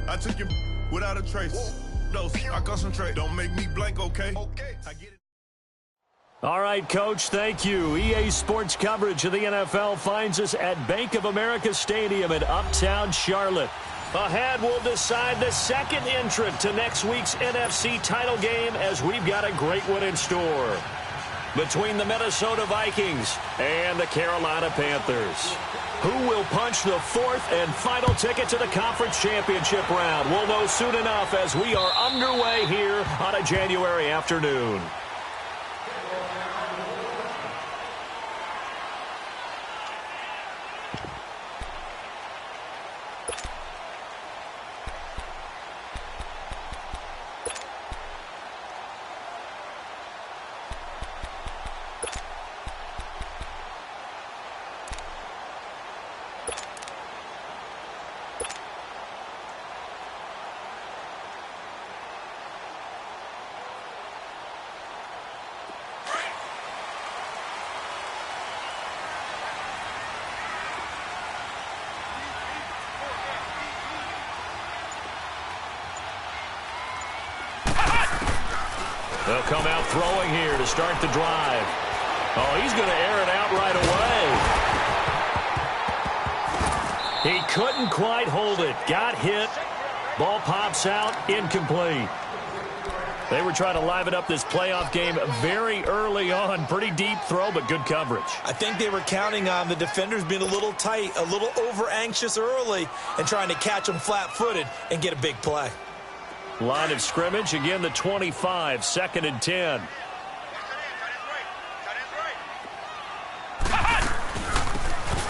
I took you without a trace. Dose, I concentrate. Don't make me blank, okay? I get it. All right, Coach, thank you. EA Sports coverage of the NFL finds us at Bank of America Stadium in Uptown Charlotte. Ahead, we'll decide the second entrant to next week's NFC title game as we've got a great one in store. Between the Minnesota Vikings and the Carolina Panthers. Who will punch the fourth and final ticket to the conference championship round? We'll know soon enough as we are underway here on a January afternoon. They'll come out throwing here to start the drive. Oh, he's going to air it out right away. He couldn't quite hold it. Got hit. Ball pops out. Incomplete. They were trying to liven up this playoff game very early on. Pretty deep throw, but good coverage. I think they were counting on the defenders being a little tight, a little over-anxious early, and trying to catch them flat-footed and get a big play. Line of scrimmage, again the 25, 2nd and 10.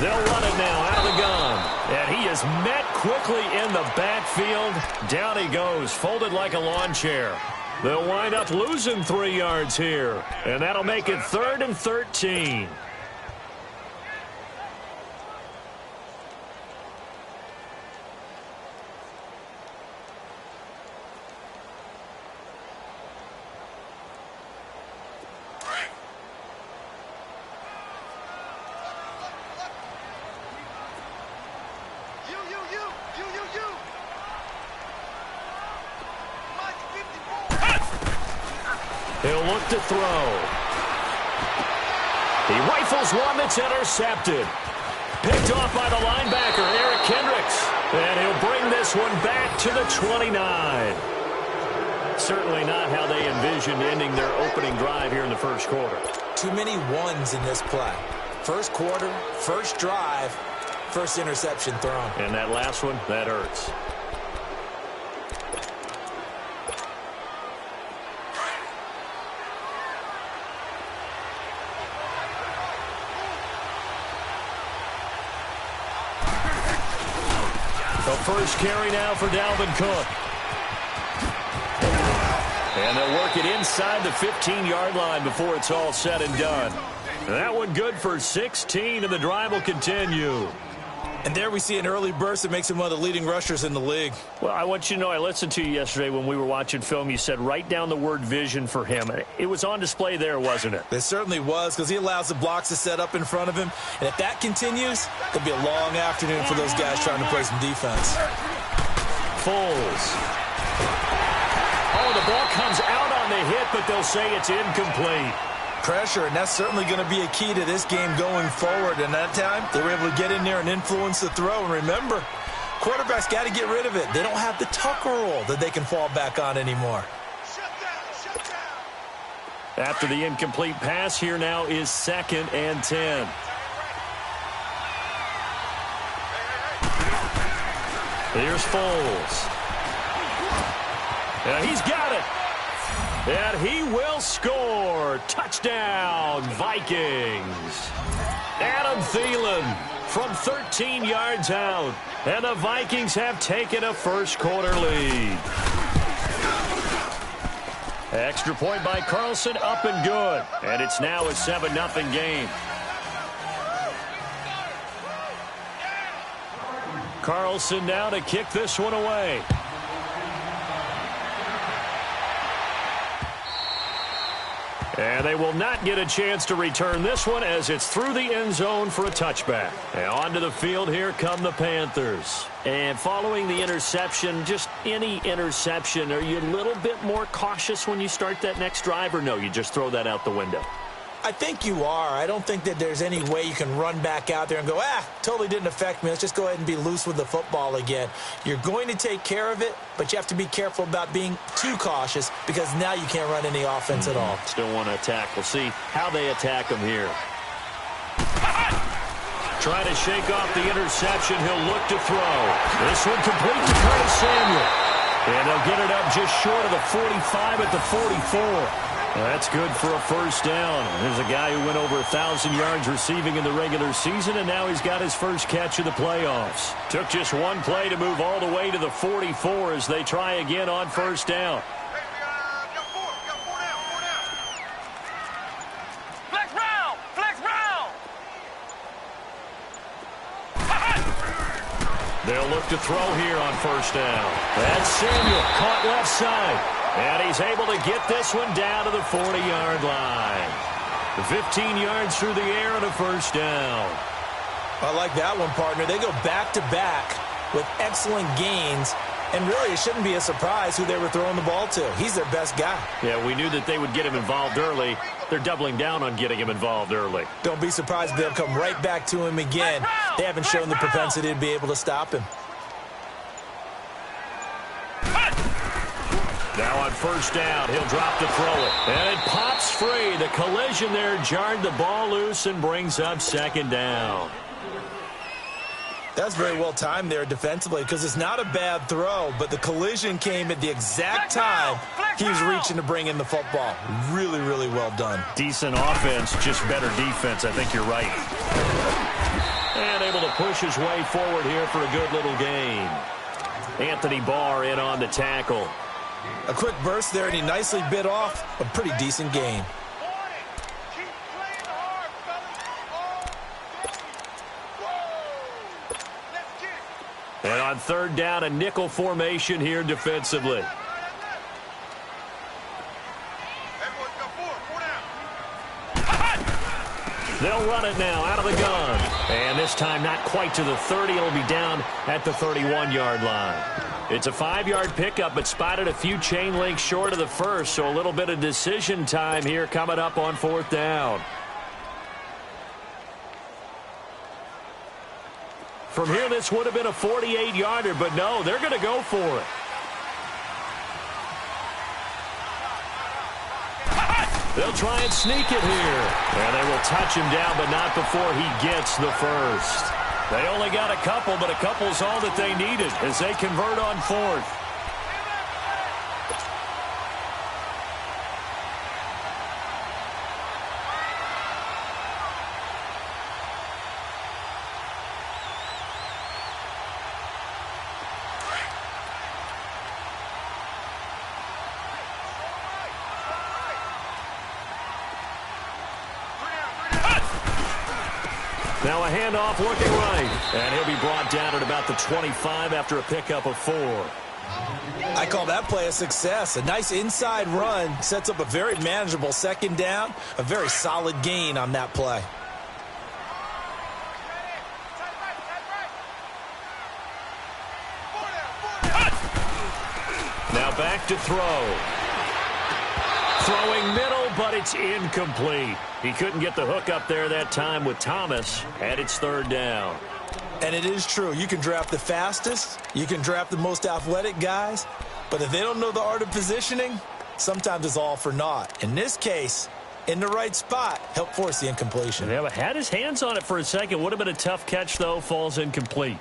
They'll run it now out of the gun. And he is met quickly in the backfield. Down he goes, folded like a lawn chair. They'll wind up losing 3 yards here. And that'll make it 3rd and 13. He'll look to throw. He rifles one that's intercepted. Picked off by the linebacker, Eric Kendricks. And he'll bring this one back to the 29. Certainly not how they envisioned ending their opening drive here in the first quarter. Too many ones in this play. First quarter, first drive, first interception thrown. And that last one, that hurts. First carry now for Dalvin Cook. And they'll work it inside the 15-yard line before it's all said and done. That one good for 16, and the drive will continue. And there we see an early burst that makes him one of the leading rushers in the league. Well, I want you to know, I listened to you yesterday when we were watching film. You said write down the word vision for him. It was on display there, wasn't it? It certainly was, because he allows the blocks to set up in front of him. And if that continues, it'll be a long afternoon for those guys trying to play some defense. Foles. Oh, the ball comes out on the hit, but they'll say it's incomplete. Pressure, and that's certainly going to be a key to this game going forward. And that time, they were able to get in there and influence the throw. And remember, quarterbacks got to get rid of it. They don't have the Tucker rule that they can fall back on anymore. After the incomplete pass, here now is 2nd and 10. Here's Foles. And he's got it. And he will score. Touchdown, Vikings. Adam Thielen from 13 yards out. And the Vikings have taken a first-quarter lead. Extra point by Carlson, up and good. And it's now a 7-0 game. Carlson now to kick this one away. And they will not get a chance to return this one as it's through the end zone for a touchback. And onto the field, here come the Panthers. And following the interception, just any interception, are you a little bit more cautious when you start that next drive, or no, you just throw that out the window? I think you are. I don't think that there's any way you can run back out there and go, totally didn't affect me. Let's just go ahead and be loose with the football again. You're going to take care of it, but you have to be careful about being too cautious because now you can't run any offense at all. Still want to attack. We'll see how they attack him here. Trying to shake off the interception. He'll look to throw. This one complete to Curtis Samuel. And they'll get it up just short of the 45 at the 44. That's good for a first down. There's a guy who went over 1,000 yards receiving in the regular season, and now he's got his first catch of the playoffs. Took just one play to move all the way to the 44 as they try again on first down. They'll look to throw here on first down. That's Samuel, caught left side. And he's able to get this one down to the 40-yard line. 15 yards through the air and a first down. I like that one, partner. They go back-to-back with excellent gains. And really, it shouldn't be a surprise who they were throwing the ball to. He's their best guy. Yeah, we knew that they would get him involved early. They're doubling down on getting him involved early. Don't be surprised if they'll come right back to him again. They haven't shown the propensity to be able to stop him. Now on first down, he'll drop to throw it. And it pops free. The collision there jarred the ball loose and brings up second down. That's very well timed there defensively because it's not a bad throw, but the collision came at the exact time he was reaching to bring in the football. Really, really well done. Decent offense, just better defense. I think you're right. And able to push his way forward here for a good little gain. Anthony Barr in on the tackle. A quick burst there, and he nicely bit off a pretty decent gain. And on third down, a nickel formation here defensively. They'll run it now out of the gun. And this time not quite to the 30. It'll be down at the 31-yard line. It's a 5-yard pickup, but spotted a few chain links short of the first, so a little bit of decision time here coming up on fourth down. From here, this would have been a 48-yarder, but no, they're going to go for it. They'll try and sneak it here. And they will touch him down, but not before he gets the first. They only got a couple, but a couple's all that they needed as they convert on fourth. Now a handoff looking right. And he'll be brought down at about the 25 after a pickup of 4. I call that play a success. A nice inside run sets up a very manageable second down. A very solid gain on that play. Now back to throw. Throwing middle, but it's incomplete. He couldn't get the hook up there that time with Thomas, and it's third down. And it is true. You can draft the fastest. You can draft the most athletic guys. But if they don't know the art of positioning, sometimes it's all for naught. In this case, in the right spot, helped force the incompletion. Yeah, but had his hands on it for a second. Would have been a tough catch, though. Falls incomplete.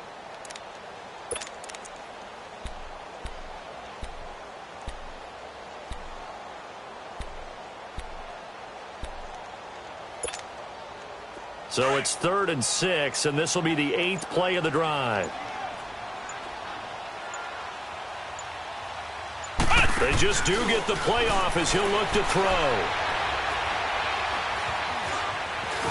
So it's 3rd and 6, and this will be the 8th play of the drive. They just do get the play off as he'll look to throw.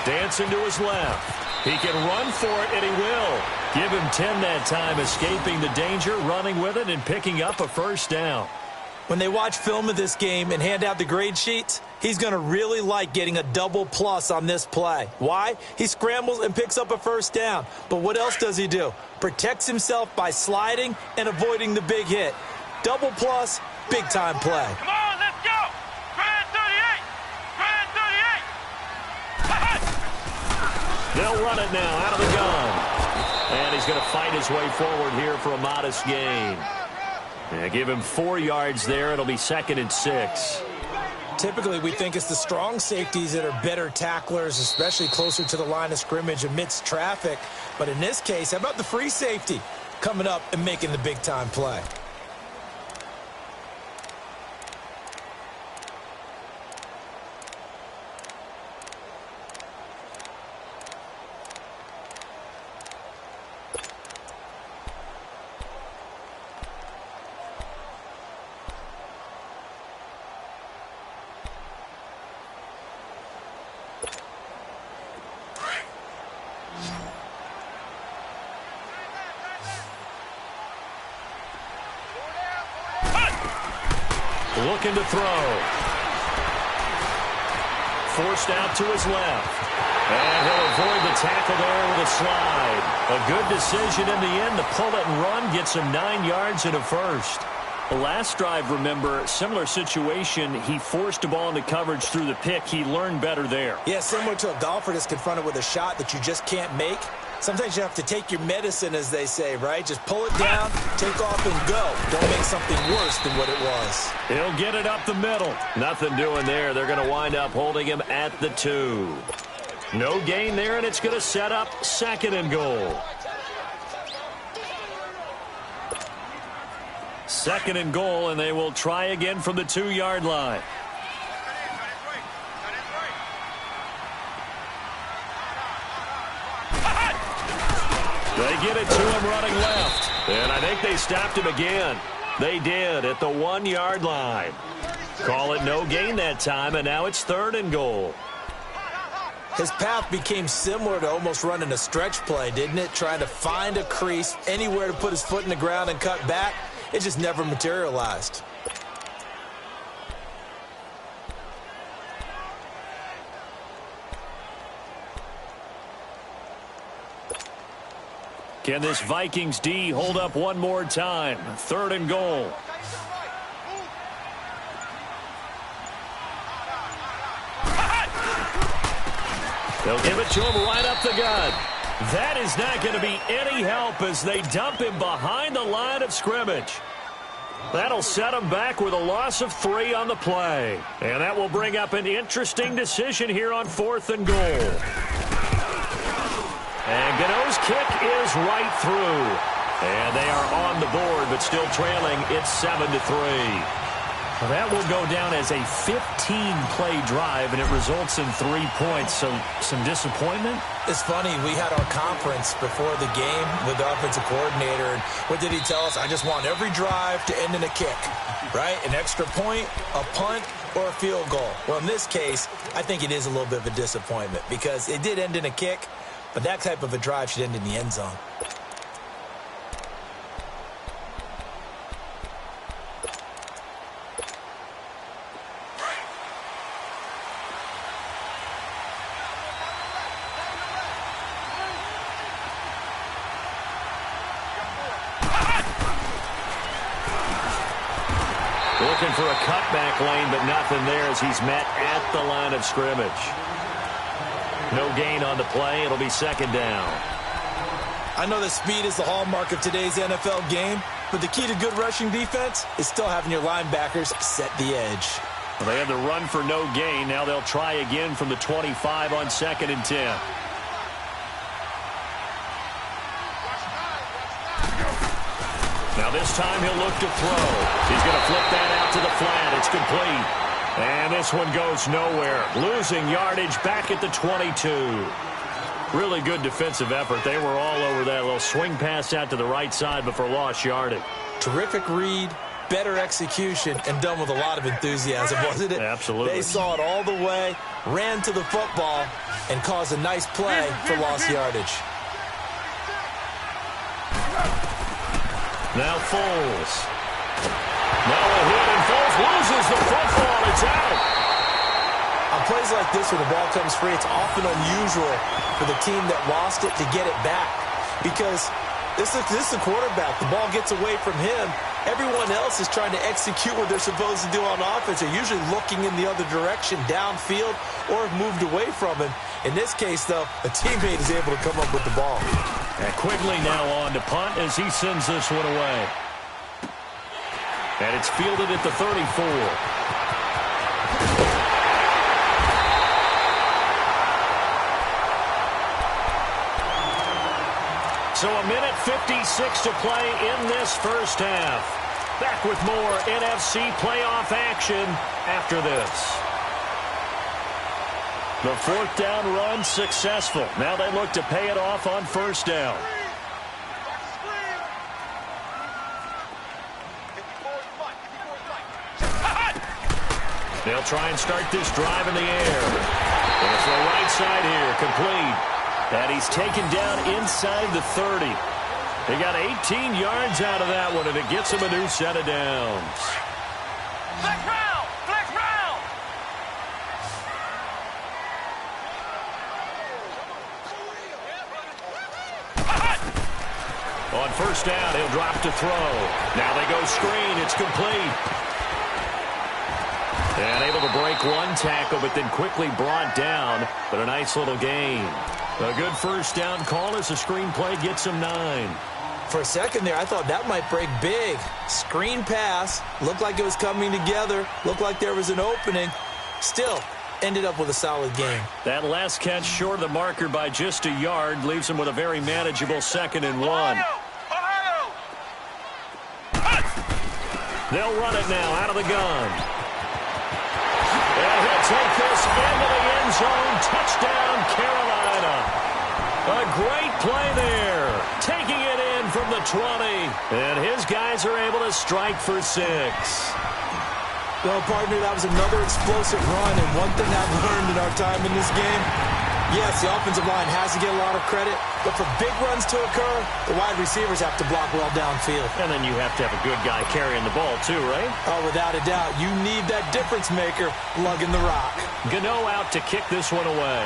Dancing to his left. He can run for it, and he will. Give him 10 that time, escaping the danger, running with it, and picking up a first down. When they watch film of this game and hand out the grade sheets, he's going to really like getting a double plus on this play. Why? He scrambles and picks up a first down. But what else does he do? Protects himself by sliding and avoiding the big hit. Double plus, big-time play. Come on, let's go! Grand 38! Grand 38! They'll run it now out of the gun. And he's going to fight his way forward here for a modest gain. Yeah, give him 4 yards there. It'll be 2nd and 6. Typically, we think it's the strong safeties that are better tacklers, especially closer to the line of scrimmage amidst traffic. But in this case, how about the free safety coming up and making the big-time play? Looking to throw. Forced out to his left. And he'll avoid the tackle there with a slide. A good decision in the end to pull it and run. Gets him 9 yards and a first. The last drive, remember, similar situation. He forced a ball into coverage through the pick. He learned better there. Yeah, similar to a golfer that's confronted with a shot that you just can't make. Sometimes you have to take your medicine, as they say, right? Just pull it down, take off, and go. Don't make something worse than what it was. He'll get it up the middle. Nothing doing there. They're going to wind up holding him at the 2. No gain there, and it's going to set up 2nd and goal. 2nd and goal, and they will try again from the 2-yard line. They get it to him running left. And I think they stopped him again. They did at the 1-yard line. Call it no gain that time, and now it's 3rd and goal. His path became similar to almost running a stretch play, didn't it? Trying to find a crease, anywhere to put his foot in the ground and cut back. It just never materialized. Can this Vikings D hold up one more time? 3rd and goal. They'll give it to him right up the gut. That is not going to be any help as they dump him behind the line of scrimmage. That'll set him back with a loss of 3 on the play. And that will bring up an interesting decision here on 4th and goal. And Gano's kick is right through. And they are on the board, but still trailing. It's 7-3. Well, that will go down as a 15-play drive, and it results in 3 points. So some disappointment? It's funny. We had our conference before the game with the offensive coordinator. And what did he tell us? I just want every drive to end in a kick, right? An extra point, a punt, or a field goal. Well, in this case, I think it is a little bit of a disappointment because it did end in a kick, but that type of a drive should end in the end zone. Looking for a cutback lane, but nothing there as he's met at the line of scrimmage. No gain on the play. It'll be 2nd down. I know that speed is the hallmark of today's NFL game, but the key to good rushing defense is still having your linebackers set the edge. Well, they had the run for no gain. Now they'll try again from the 25 on 2nd and 10. Now this time he'll look to throw. He's going to flip that out to the flat. It's complete. And this one goes nowhere. Losing yardage back at the 22. Really good defensive effort. They were all over that little swing pass out to the right side before lost yardage. Terrific read, better execution, and done with a lot of enthusiasm, wasn't it? Absolutely. They saw it all the way, ran to the football, and caused a nice play for lost yardage. Now Foles. Now a hit and almost loses the football. It's out. On plays like this, when the ball comes free, it's often unusual for the team that lost it to get it back. Because this is the quarterback. The ball gets away from him. Everyone else is trying to execute what they're supposed to do on offense. They're usually looking in the other direction, downfield, or have moved away from him. In this case, though, a teammate is able to come up with the ball. And Quigley now on to punt as he sends this one away. And it's fielded at the 34. So a minute 56 to play in this first half. Back with more NFC playoff action after this. The fourth down run successful. Now they look to pay it off on first down. They'll try and start this drive in the air. And it's the right side here, complete. And he's taken down inside the 30. They got 18 yards out of that one, and it gets him a new set of downs. Flex round! Flex round! On first down, he'll drop to throw. Now they go screen. It's complete. And able to break one tackle, but then quickly brought down. But a nice little gain. A good first down call as the screen play gets him 9. For a second there, I thought that might break big. Screen pass. Looked like it was coming together. Looked like there was an opening. Still, ended up with a solid game. That last catch short of the marker by just a yard leaves him with a very manageable 2nd and 1. They'll run it now out of the gun. And he'll take this into the end zone. Touchdown, Carolina. A great play there. Taking it in from the 20. And his guys are able to strike for 6. Well, partner, that was another explosive run. And one thing I've learned in our time in this game, yes, the offensive line has to get a lot of credit. But for big runs to occur, the wide receivers have to block well downfield. And then you have to have a good guy carrying the ball too, right? Oh, without a doubt. You need that difference maker lugging the rock. Gano out to kick this one away.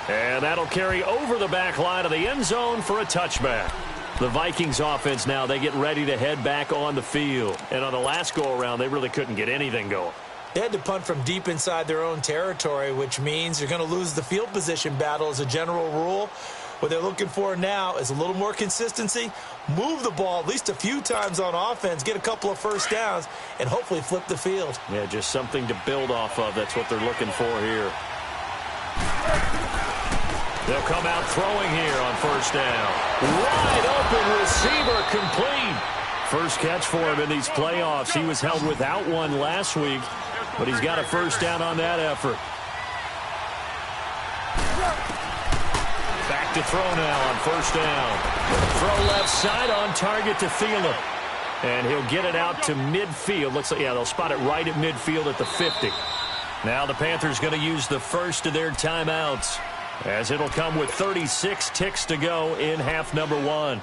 And that'll carry over the back line of the end zone for a touchback. The Vikings offense now, they get ready to head back on the field. And on the last go-around, they really couldn't get anything going. They had to punt from deep inside their own territory, which means you're going to lose the field position battle as a general rule. What they're looking for now is a little more consistency, move the ball at least a few times on offense, get a couple of first downs, and hopefully flip the field. Yeah, just something to build off of. That's what they're looking for here. They'll come out throwing here on first down. Wide open receiver, complete. First catch for him in these playoffs. He was held without one last week, but he's got a first down on that effort. Back to throw now on first down. Throw left side on target to Thielen. And he'll get it out to midfield. Looks like, yeah, they'll spot it right at midfield at the 50. Now the Panthers going to use the first of their timeouts, as it'll come with 36 ticks to go in half number 1.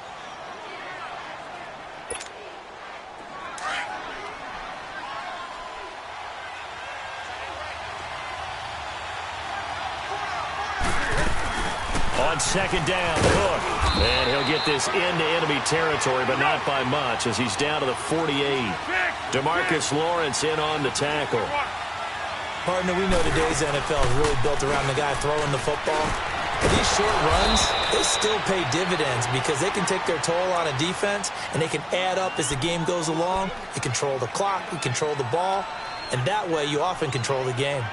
On second down, Cook. And he'll get this into enemy territory, but not by much, as he's down to the 48. DeMarcus Lawrence in on the tackle. Partner, we know today's NFL is really built around the guy throwing the football. But these short runs, they still pay dividends because they can take their toll on a defense, and they can add up as the game goes along. You control the clock, you control the ball, and that way you often control the game.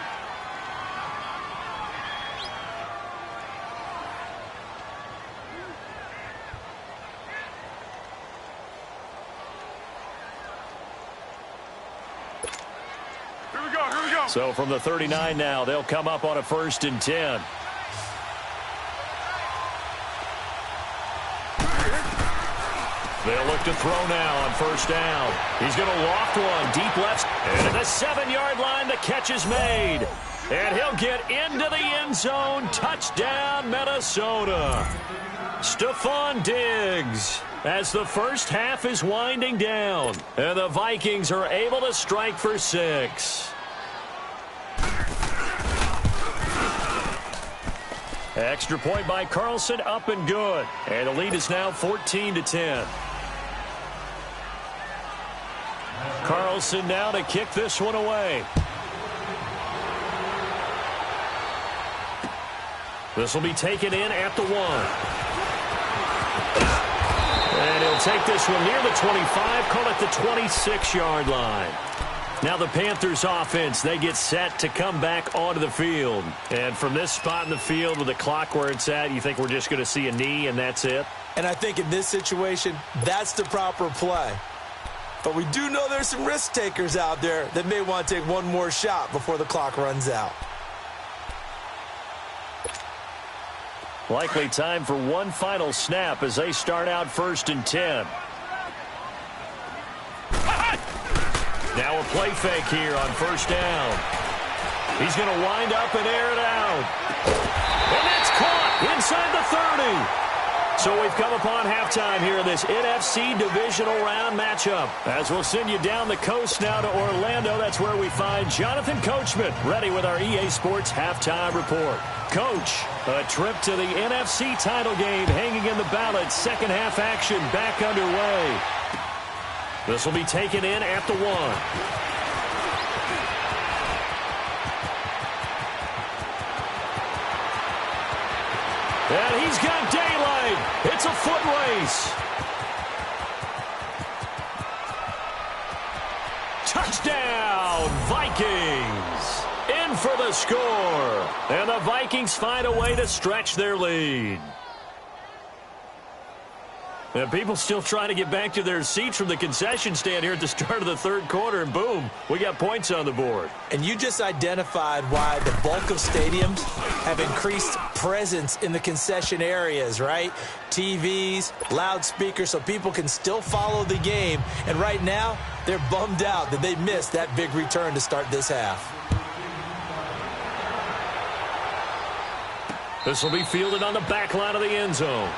So from the 39 now, they'll come up on a 1st and 10. They'll look to throw now on first down. He's going to loft one deep left. And at the 7-yard line, the catch is made. And he'll get into the end zone. Touchdown, Minnesota. Stephon Diggs, as the first half is winding down. And the Vikings are able to strike for 6. Extra point by Carlson, up and good. And the lead is now 14-10. Carlson now to kick this one away. This will be taken in at the 1. And he'll take this one near the 25, call it the 26-yard line. Now the Panthers offense, they get set to come back onto the field. And from this spot in the field with the clock where it's at, you think we're just going to see a knee and that's it? And I think in this situation, that's the proper play. But we do know there's some risk takers out there that may want to take one more shot before the clock runs out. Likely time for one final snap as they start out 1st and 10. Now a play fake here on 1st down. He's going to wind up and air it out. And that's caught inside the 30. So we've come upon halftime here in this NFC Divisional Round matchup. As we'll send you down the coast now to Orlando, that's where we find Jonathan Coachman ready with our EA Sports Halftime Report. Coach, a trip to the NFC title game hanging in the balance. Second half action back underway. This will be taken in at the 1. And he's got daylight. It's a foot race. Touchdown, Vikings. In for the score. And the Vikings find a way to stretch their lead. And people still trying to get back to their seats from the concession stand here at the start of the 3rd quarter, and boom, we got points on the board. And you just identified why the bulk of stadiums have increased presence in the concession areas, right? TVs, loudspeakers, so people can still follow the game. And right now, they're bummed out that they missed that big return to start this half. This will be fielded on the back line of the end zone.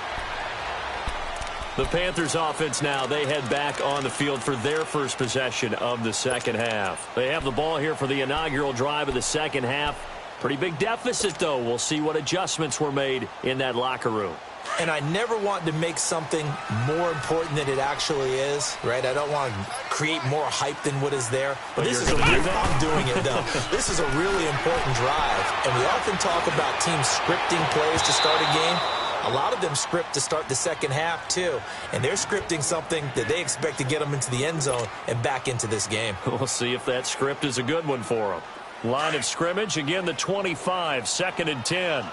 The Panthers offense now, they head back on the field for their first possession of the second half. They have the ball here for the inaugural drive of the second half. Pretty big deficit, though. We'll see what adjustments were made in that locker room. And I never want to make something more important than it actually is, right? I don't want to create more hype than what is there. But this is I'm doing it, though. This is a really important drive. And we often talk about teams scripting plays to start a game. A lot of them script to start the second half, too. And they're scripting something that they expect to get them into the end zone and back into this game. We'll see if that script is a good one for them. Line of scrimmage, again, the 25, 2nd and 10.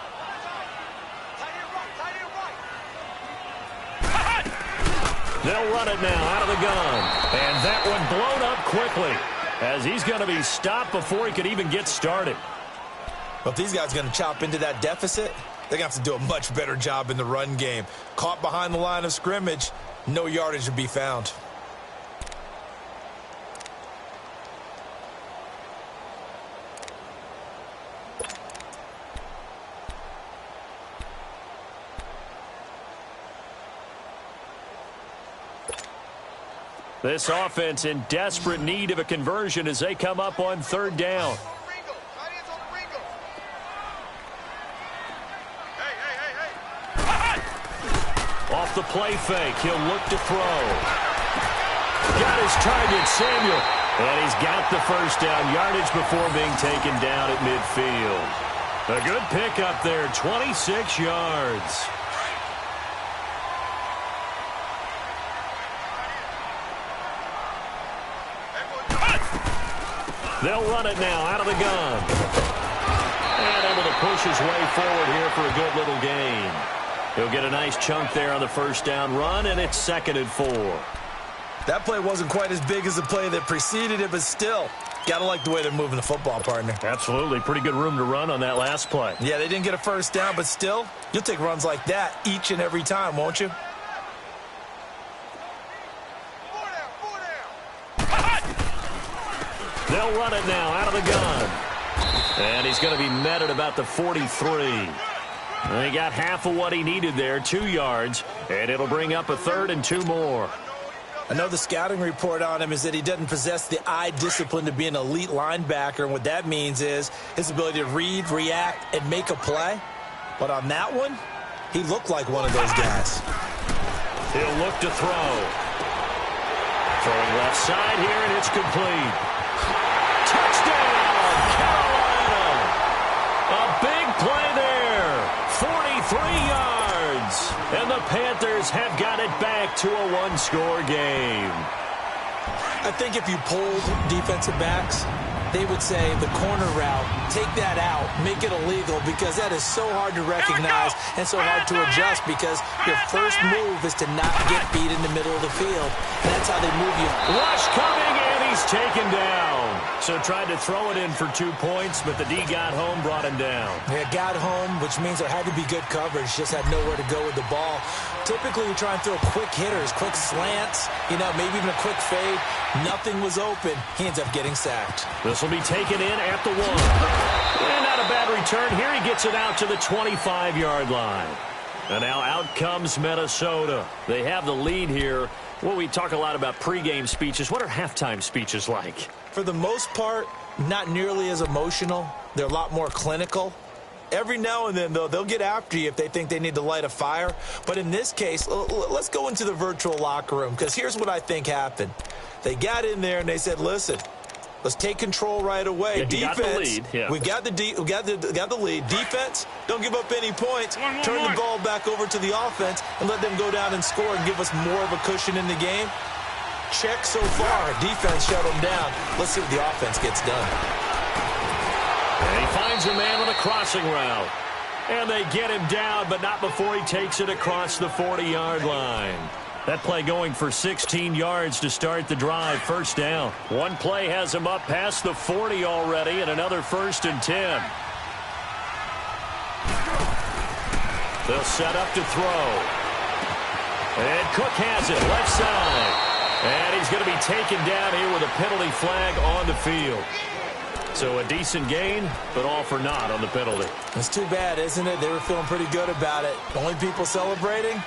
They'll run it now out of the gun. And that one blown up quickly as he's going to be stopped before he could even get started. Well, if these guys are going to chop into that deficit, they're going to have to do a much better job in the run game. Caught behind the line of scrimmage, no yardage to be found. This offense in desperate need of a conversion as they come up on 3rd down. Off the play fake, he'll look to throw. Got his target, Samuel. And he's got the first down yardage before being taken down at midfield. A good pickup there, 26 yards. They'll run it now out of the gun. And able to push his way forward here for a good little gain. He'll get a nice chunk there on the first down run, and it's 2nd and 4. That play wasn't quite as big as the play that preceded it, but still, got to like the way they're moving the football, partner. Absolutely. Pretty good room to run on that last play. Yeah, they didn't get a first down, but still, you'll take runs like that each and every time, won't you? They'll run it now out of the gun. And he's going to be met at about the 43. He got half of what he needed there, 2 yards, and it'll bring up a 3rd and 2 more. I know the scouting report on him is that he doesn't possess the eye discipline to be an elite linebacker, and what that means is his ability to read, react, and make a play. But on that one, he looked like one of those guys. He'll look to throw. Throwing left side here, and it's complete. Touchdown, Carolina! A big play there. 43 yards. And the Panthers have got it back to a one-score game. I think if you polled defensive backs, they would say the corner route, take that out, make it illegal, because that is so hard to recognize and so hard to adjust, because your first move is to not get beat in the middle of the field. And that's how they move you. Rush coming, and he's taken down. So tried to throw it in for 2 points, but the D got home, brought him down. Yeah, got home, which means there had to be good coverage. Just had nowhere to go with the ball. Typically, we try and throw quick hitters, quick slants, maybe even a quick fade. Nothing was open. He ends up getting sacked. This will be taken in at the 1. And not a bad return. Here he gets it out to the 25-yard line. And now out comes Minnesota. They have the lead here. Well, we talk a lot about pregame speeches. What are halftime speeches like? For the most part, not nearly as emotional. They're a lot more clinical. Every now and then, though, they'll get after you if they think they need to light a fire. But in this case, let's go into the virtual locker room, because here's what I think happened. They got in there and they said, listen, let's take control right away. Yeah, defense, got the lead. Yeah. we got the lead. Defense, don't give up any points. Turn the ball back over to the offense and let them go down and score and give us more of a cushion in the game. Check so far. Defense shut them down. Let's see what the offense gets done. And he finds a man on a crossing route. And they get him down, but not before he takes it across the 40-yard line. That play going for 16 yards to start the drive. First down. One play has him up past the 40 already, and another 1st and 10. They'll set up to throw. And Cook has it, left side. And he's going to be taken down here with a penalty flag on the field. So a decent gain, but all for naught on the penalty. It's too bad, isn't it? They were feeling pretty good about it. Only people celebrating,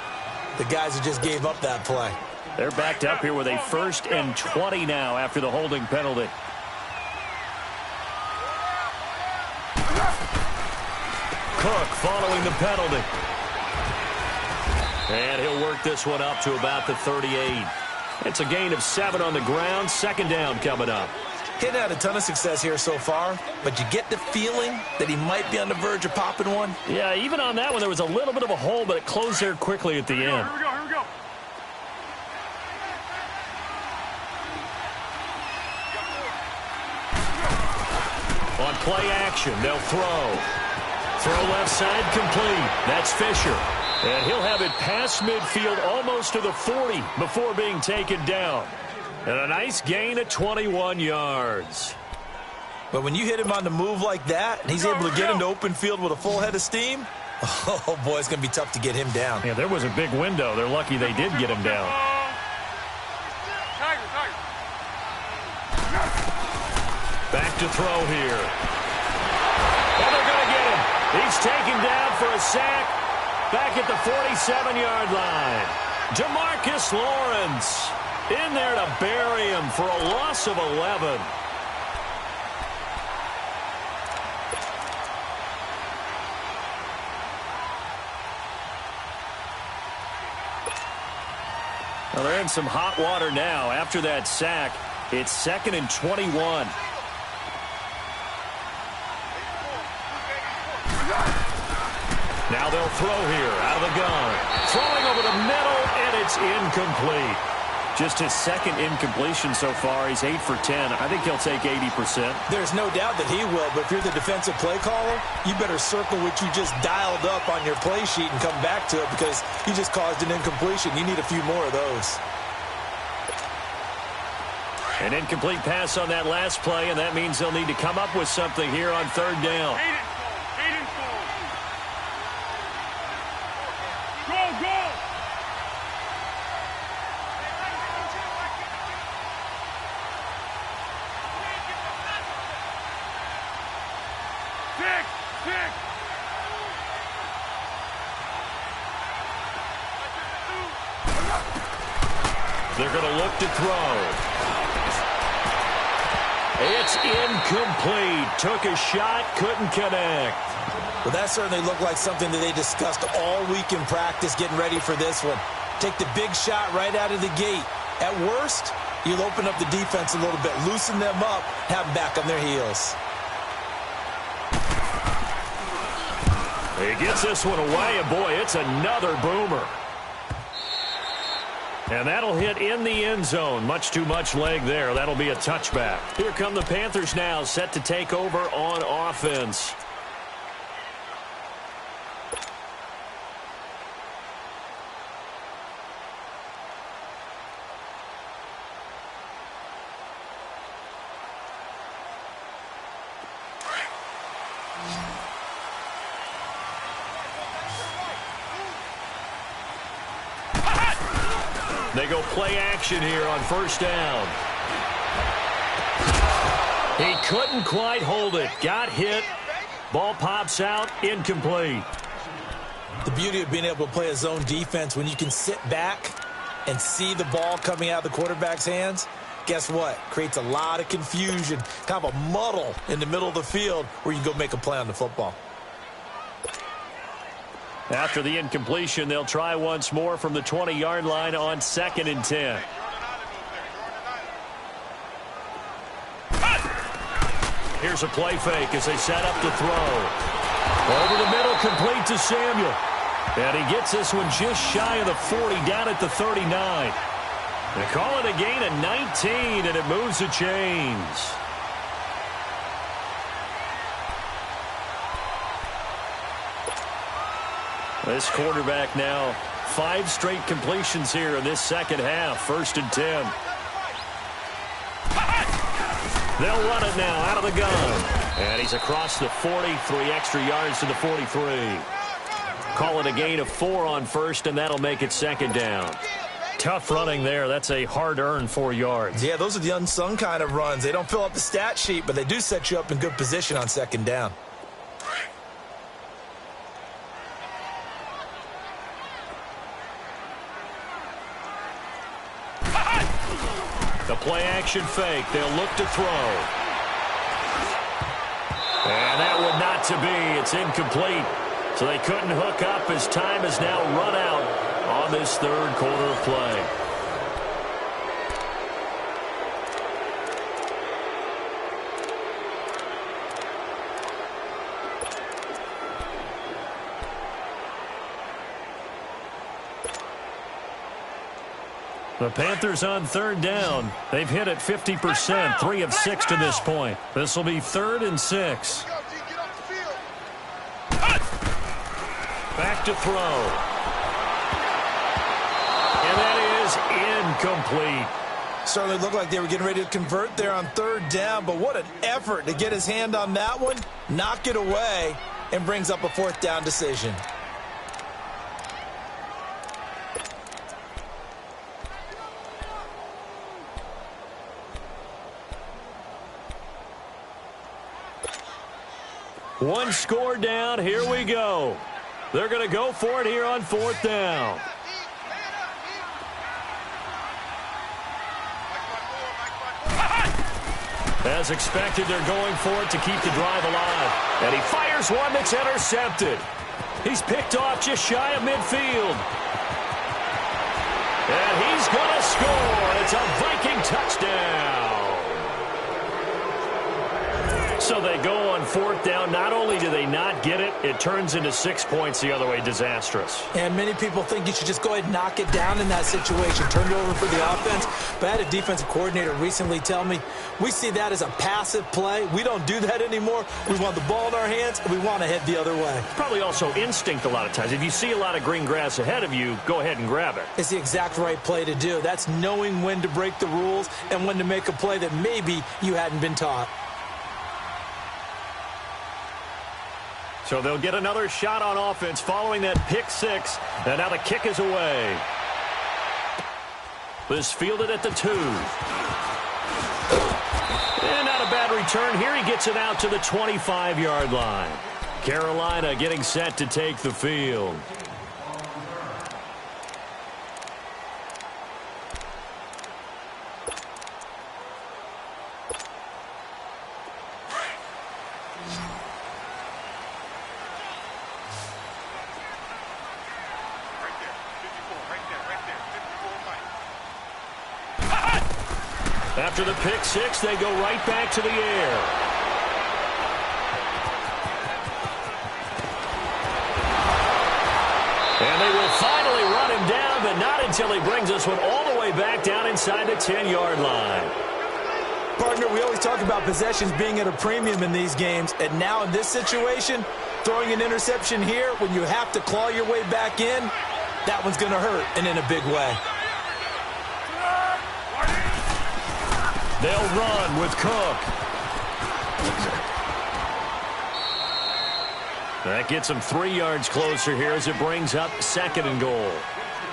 the guys who just gave up that play. They're backed up here with a 1st and 20 now after the holding penalty. Cook following the penalty. And he'll work this one up to about the 38. It's a gain of 7 on the ground. Second down coming up. He's had a ton of success here so far, but you get the feeling that he might be on the verge of popping one. Yeah, even on that one, there was a little bit of a hole, but it closed there quickly at the end. Here we go. On play action, they'll throw. Throw left side complete. That's Fisher. And he'll have it past midfield almost to the 40 before being taken down. And a nice gain of 21 yards. But when you hit him on the move like that, and he's able to get into open field with a full head of steam, oh, boy, it's going to be tough to get him down. Yeah, there was a big window. They're lucky they did get him down. Back to throw here. And they're going to get him. He's taken down for a sack back at the 47-yard line. Demarcus Lawrence in there to bury him for a loss of 11. Well, they're in some hot water now. After that sack, it's 2nd and 21. Now they'll throw here out of the gun. Throwing over the middle, and it's incomplete. Just his 2nd incompletion so far. He's 8 for 10. I think he'll take 80%. There's no doubt that he will, but if you're the defensive play caller, you better circle what you just dialed up on your play sheet and come back to it, because you just caused an incompletion. You need a few more of those. An incomplete pass on that last play, and that means they'll need to come up with something here on 3rd down. They're going to look to throw. It's incomplete. Took a shot, couldn't connect. Well, that certainly looked like something that they discussed all week in practice getting ready for this one. Take the big shot right out of the gate. At worst, you'll open up the defense a little bit, loosen them up, have them back on their heels. He gets this one away, and boy, it's another boomer. And that'll hit in the end zone. Much too much leg there. That'll be a touchback. Here come the Panthers now, set to take over on offense. They go play action here on first down. He couldn't quite hold it. Got hit. Ball pops out. Incomplete. The beauty of being able to play a zone defense when you can sit back and see the ball coming out of the quarterback's hands, guess what? Creates a lot of confusion, kind of a muddle in the middle of the field where you can go make a play on the football. After the incompletion, they'll try once more from the 20-yard line on 2nd and 10. Here's a play fake as they set up to throw. Over the middle, complete to Samuel. And he gets this one just shy of the 40, down at the 39. They call it a gain of 19, and it moves the chains. This quarterback now, 5 straight completions here in this second half. 1st and 10. They'll run it now out of the gun. And he's across the 40, 3 extra yards to the 43. Call it a gain of 4 on first, and that'll make it 2nd down. Tough running there. That's a hard-earned 4 yards. Yeah, those are the unsung kind of runs. They don't fill up the stat sheet, but they do set you up in good position on 2nd down. The play-action fake. They'll look to throw. And that would not to be. It's incomplete. So they couldn't hook up as time has now run out on this 3rd quarter of play. The Panthers on 3rd down. They've hit it 50%, 3 of 6 to this point. This will be 3rd and 6. Back to throw. And that is incomplete. Certainly looked like they were getting ready to convert there on 3rd down, but what an effort to get his hand on that one, knock it away, and brings up a 4th down decision. One score down. Here we go. They're going to go for it here on 4th down. As expected, they're going for it to keep the drive alive. And he fires one that's intercepted. He's picked off just shy of midfield. And he's going to score. It's a Viking touchdown. So they go on 4th down. Not only do they not get it, it turns into 6 points the other way. Disastrous. And many people think you should just go ahead and knock it down in that situation. Turn it over for the offense. But I had a defensive coordinator recently tell me, we see that as a passive play. We don't do that anymore. We want the ball in our hands, and we want to head the other way. Probably also instinct a lot of times. If you see a lot of green grass ahead of you, go ahead and grab it. It's the exact right play to do. That's knowing when to break the rules and when to make a play that maybe you hadn't been taught. So they'll get another shot on offense following that pick 6. And now the kick is away. This fielded at the 2. And not a bad return. Here he gets it out to the 25-yard line. Carolina getting set to take the field. After the pick six, they go right back to the air. And they will finally run him down, but not until he brings this one all the way back down inside the 10-yard line. Partner, we always talk about possessions being at a premium in these games, and now in this situation, throwing an interception here when you have to claw your way back in, that one's going to hurt, and in a big way. They'll run with Cook. That gets them 3 yards closer here as it brings up 2nd and goal.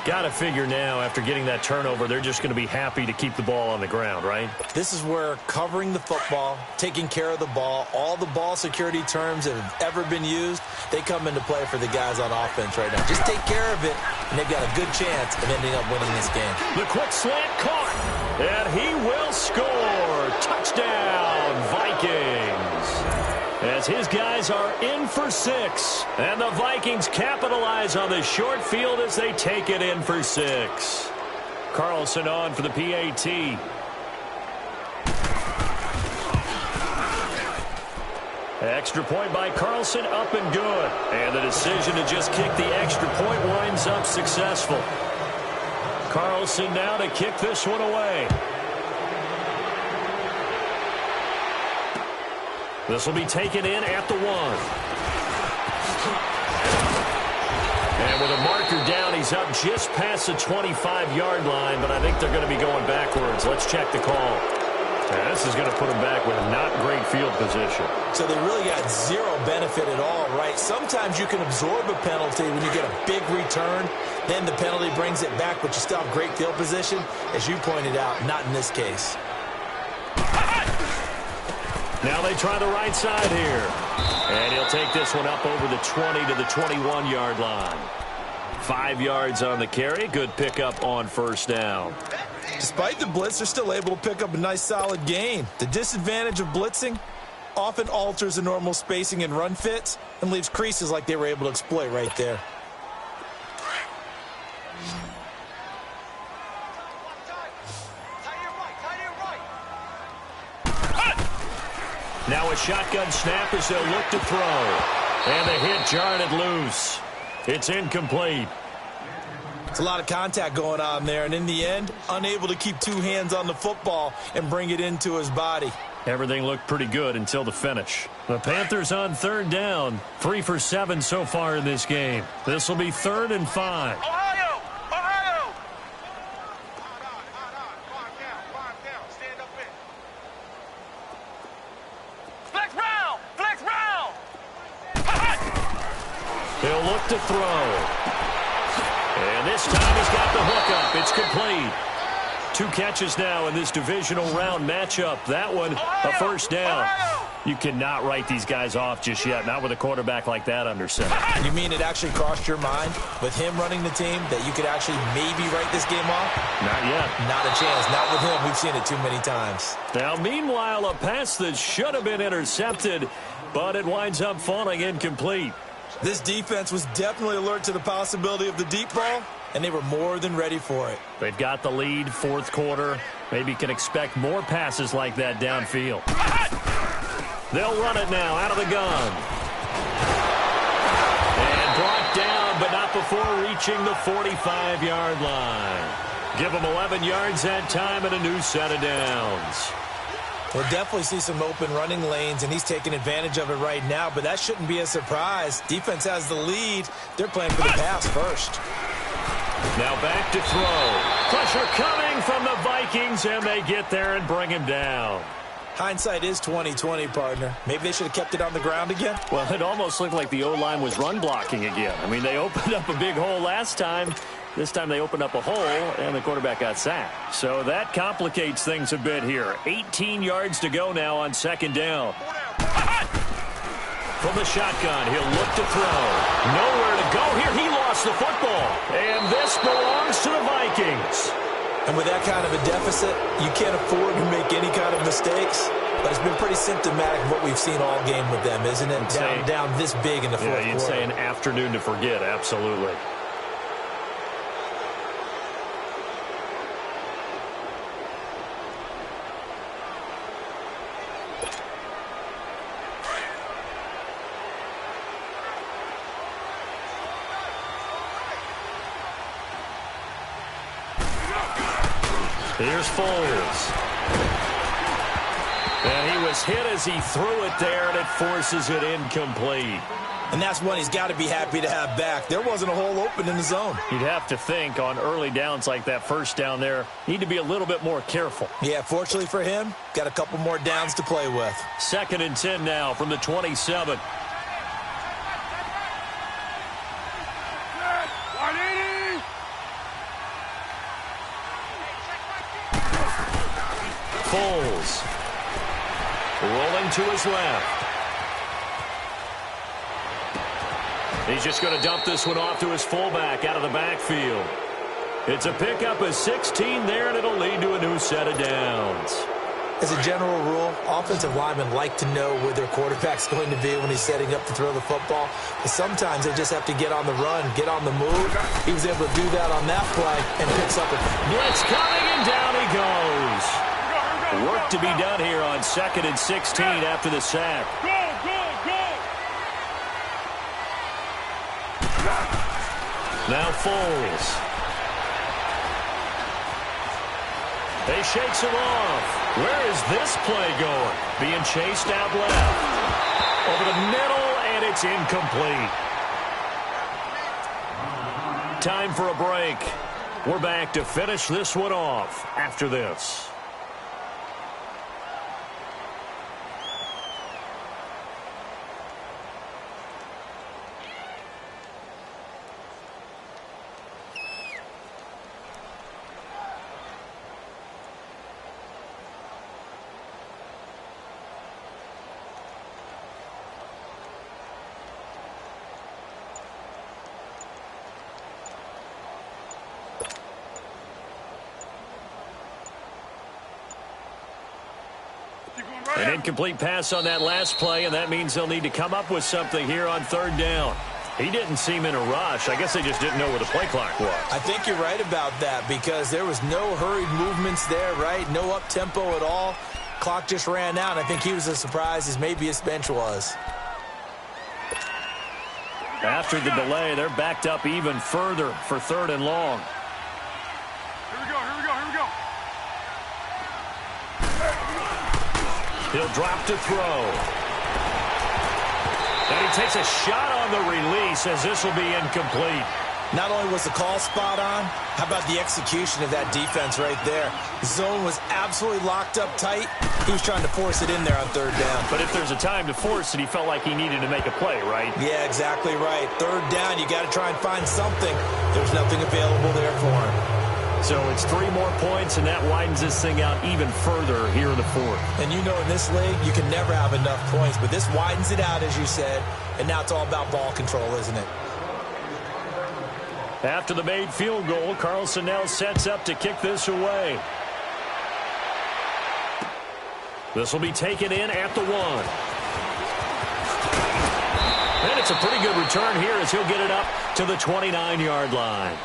Got to figure now, after getting that turnover, they're just going to be happy to keep the ball on the ground, right? This is where covering the football, taking care of the ball, all the ball security terms that have ever been used, they come into play for the guys on offense right now. Just take care of it, and they've got a good chance of ending up winning this game. The quick slant caught, and he will score. Touchdown, Vikings. As his guys are in for 6. And the Vikings capitalize on the short field as they take it in for 6. Carlson on for the PAT. Extra point by Carlson, up and good. And the decision to just kick the extra point winds up successful. Carlson now to kick this one away. This will be taken in at the 1. And with a marker down, he's up just past the 25-yard line, but I think they're going to be going backwards. Let's check the call. And this is going to put them back with not great field position. So they really got zero benefit at all, right? Sometimes you can absorb a penalty when you get a big return. Then the penalty brings it back, but you still have great field position. As you pointed out, not in this case. Now they try the right side here. And he'll take this one up over the 20 to the 21-yard line. 5 yards on the carry. Good pickup on 1st down. Despite the blitz, they're still able to pick up a nice solid gain. The disadvantage of blitzing often alters the normal spacing and run fits and leaves creases like they were able to exploit right there. Now a shotgun snap as they'll look to throw. And the hit jarred it loose. It's incomplete. It's a lot of contact going on there, and in the end, unable to keep 2 hands on the football and bring it into his body. Everything looked pretty good until the finish. The Panthers on 3rd down. 3 for 7 so far in this game. This will be 3rd and 5. Ohio! Ohio! Stand up in. Flex round! Flex round! He'll look to throw. And this time he's got the hook up. It's complete. 2 catches now in this divisional round matchup. That one, a 1st down. You cannot write these guys off just yet, not with a quarterback like that under center. You mean it actually crossed your mind with him running the team that you could actually maybe write this game off? Not yet. Not a chance. Not with him. We've seen it too many times. Now, meanwhile, a pass that should have been intercepted, but it winds up falling incomplete. This defense was definitely alert to the possibility of the deep ball, and they were more than ready for it. They've got the lead, 4th quarter. Maybe can expect more passes like that downfield. They'll run it now out of the gun. And brought down, but not before reaching the 45-yard line. Give them 11 yards that time and a new set of downs. We'll definitely see some open running lanes, and he's taking advantage of it right now, but that shouldn't be a surprise. Defense has the lead. They're playing for the pass first. Now back to throw. Pressure coming from the Vikings, and they get there and bring him down. Hindsight is 20/20, partner. Maybe they should have kept it on the ground again. Well, it almost looked like the O-line was run blocking again. I mean, they opened up a big hole last time. This time they opened up a hole, and the quarterback got sacked. So that complicates things a bit here. 18 yards to go now on 2nd down. From the shotgun, he'll look to throw. Nowhere to go here. He lost the football. And this belongs to the Vikings. And with that kind of a deficit, you can't afford to make any kind of mistakes. But it's been pretty symptomatic of what we've seen all game with them, isn't it? Down this big in the 4th quarter. Yeah, you'd say an afternoon to forget, absolutely. Here's Foles. And he was hit as he threw it there, and it forces it incomplete. And that's one he's got to be happy to have back. There wasn't a hole open in the zone. You'd have to think on early downs like that first down there, need to be a little bit more careful. Yeah, fortunately for him, got a couple more downs to play with. 2nd and 10 now from the 27. Foles. Rolling to his left. He's just going to dump this one off to his fullback out of the backfield. It's a pickup of 16 there, and it'll lead to a new set of downs. As a general rule, offensive linemen like to know where their quarterback's going to be when he's setting up to throw the football. But sometimes they just have to get on the run, get on the move. He was able to do that on that play and picks up a blitz coming, and down he goes. Work to be done here on 2nd and 16 after the sack. Now Foles. He shakes him off. Where is this play going? Being chased out left. Over the middle, and it's incomplete. Time for a break. We're back to finish this one off after this. An incomplete pass on that last play, and that means they'll need to come up with something here on 3rd down. He didn't seem in a rush. I guess they just didn't know where the play clock was. I think you're right about that because there was no hurried movements there, right? No up-tempo at all. Clock just ran out. I think he was as surprised as maybe his bench was. After the delay, they're backed up even further for 3rd and long. He'll drop to throw. And he takes a shot on the release as this will be incomplete. Not only was the call spot on, how about the execution of that defense right there? The zone was absolutely locked up tight. He was trying to force it in there on 3rd down. But if there's a time to force it, he felt like he needed to make a play, right? Yeah, exactly right. 3rd down, you got to try and find something. There's nothing available there for him. So it's 3 more points, and that widens this thing out even further here in the 4th. And you know in this league, you can never have enough points, but this widens it out, as you said, and now it's all about ball control, isn't it? After the made field goal, Carlson now sets up to kick this away. This will be taken in at the 1. And it's a pretty good return here as he'll get it up to the 29-yard line.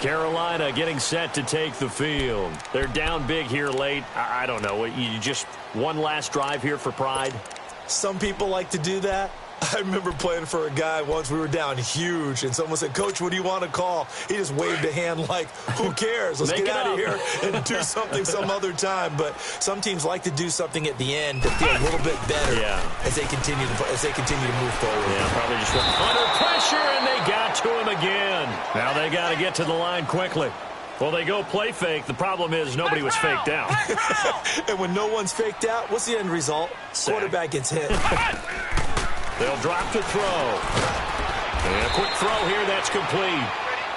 Carolina getting set to take the field. They're down big here late. I don't know. You just one last drive here for pride? Some people like to do that. I remember playing for a guy once. We were down huge, and someone said, "Coach, what do you want to call?" He just waved a hand like, who cares? Let's get out of here and do something some other time. But some teams like to do something at the end to feel a little bit better as they continue to move forward. Yeah, probably just went under pressure, and they got to him again. Now they got to get to the line quickly. Well, they go play fake. The problem is nobody was faked out. And when no one's faked out, what's the end result? Quarterback gets hit. They'll drop to throw. And a quick throw here, that's complete.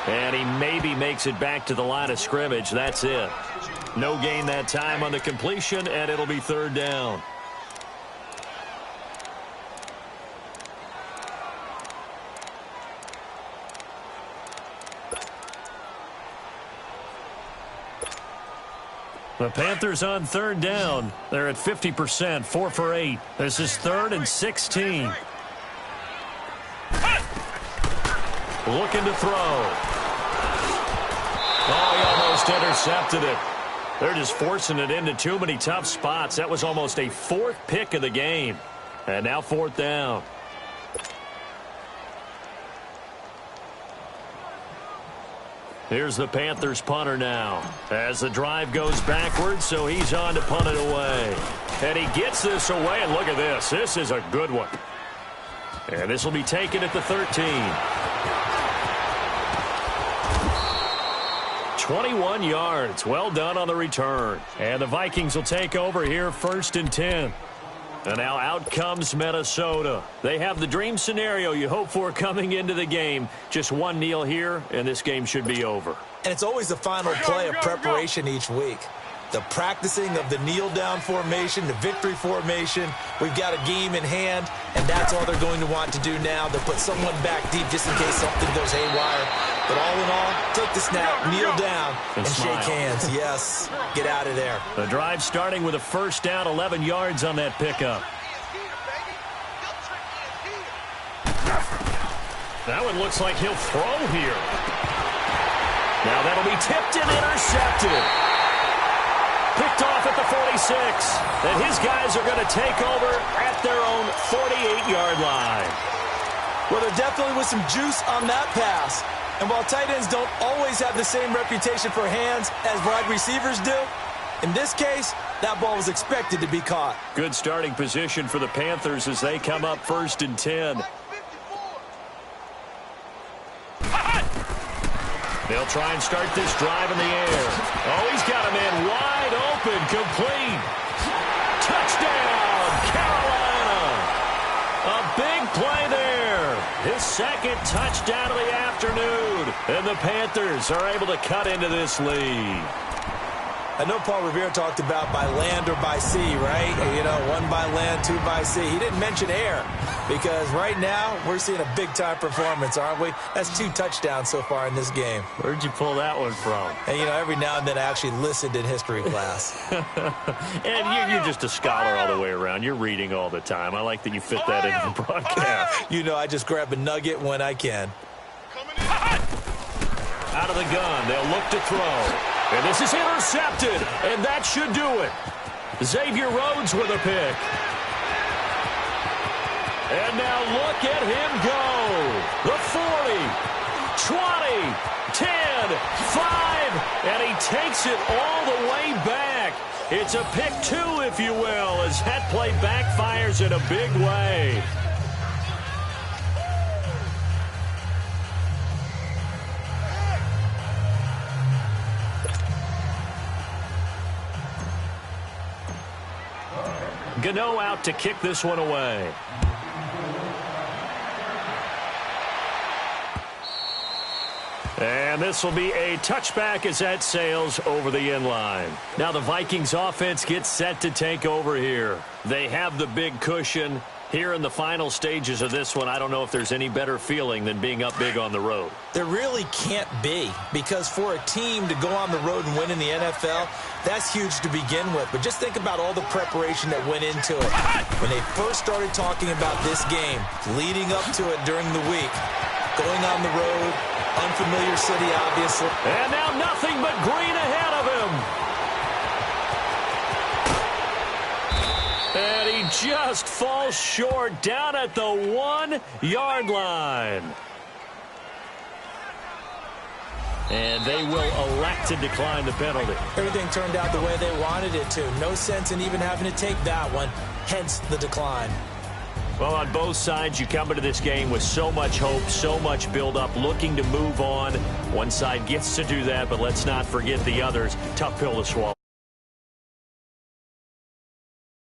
And he maybe makes it back to the line of scrimmage. That's it. No gain that time on the completion, and it'll be 3rd down. The Panthers on 3rd down. They're at 50%, 4 for 8. This is 3rd and 16. Looking to throw. Oh, he almost intercepted it. They're just forcing it into too many tough spots. That was almost a 4th pick of the game. And now 4th down. Here's the Panthers punter now. As the drive goes backwards, so he's on to punt it away. And he gets this away, and look at this. This is a good one. And this will be taken at the 13. 21 yards. Well done on the return. And the Vikings will take over here 1st and 10. And now out comes Minnesota. They have the dream scenario you hope for coming into the game. Just one kneel here, and this game should be over. And it's always the final play of preparation each week. The practicing of the kneel-down formation, the victory formation. We've got a game in hand, and that's all they're going to want to do now. They'll put someone back deep just in case something goes haywire. But all in all, take the snap, kneel down, and shake hands. Yes, get out of there. The drive starting with a first down, 11 yards on that pickup. That one looks like he'll throw here. Now that'll be tipped and intercepted. Picked off at the 46. And his guys are going to take over at their own 48-yard line. Well, there definitely was some juice on that pass. And while tight ends don't always have the same reputation for hands as wide receivers do, in this case, that ball was expected to be caught. Good starting position for the Panthers as they come up 1st and 10. They'll try and start this drive in the air. Oh, he's got a man wide open, complete. Touchdown, Carolina. A big play there. His second touchdown of the afternoon. And the Panthers are able to cut into this lead. I know Paul Revere talked about by land or by sea, right? You know, 1 by land, 2 by sea. He didn't mention air because right now we're seeing a big-time performance, aren't we? That's 2 touchdowns so far in this game. Where'd you pull that one from? And, you know, every now and then I actually listened in history class. And you're just a scholar all the way around. You're reading all the time. I like that you fit that into the broadcast. You know, I just grab a nugget when I can. Out of the gun, they'll look to throw. And this is intercepted, and that should do it. Xavier Rhodes with a pick. And now look at him go. The 40, 20, 10, 5, and he takes it all the way back. It's a pick 2, if you will, as that play backfires in a big way. Gano out to kick this one away. And this will be a touchback as that sails over the end line. Now the Vikings offense gets set to take over here. They have the big cushion. Here in the final stages of this one, I don't know if there's any better feeling than being up big on the road. There really can't be, because for a team to go on the road and win in the NFL, that's huge to begin with. But just think about all the preparation that went into it. When they first started talking about this game, leading up to it during the week, going on the road, unfamiliar city, obviously. And now nothing but green ahead of him. And he just falls short down at the 1-yard line. And they will elect to decline the penalty. Everything turned out the way they wanted it to. No sense in even having to take that one, hence the decline. Well, on both sides, you come into this game with so much hope, so much build-up, looking to move on. One side gets to do that, but let's not forget the others. Tough pill to swallow.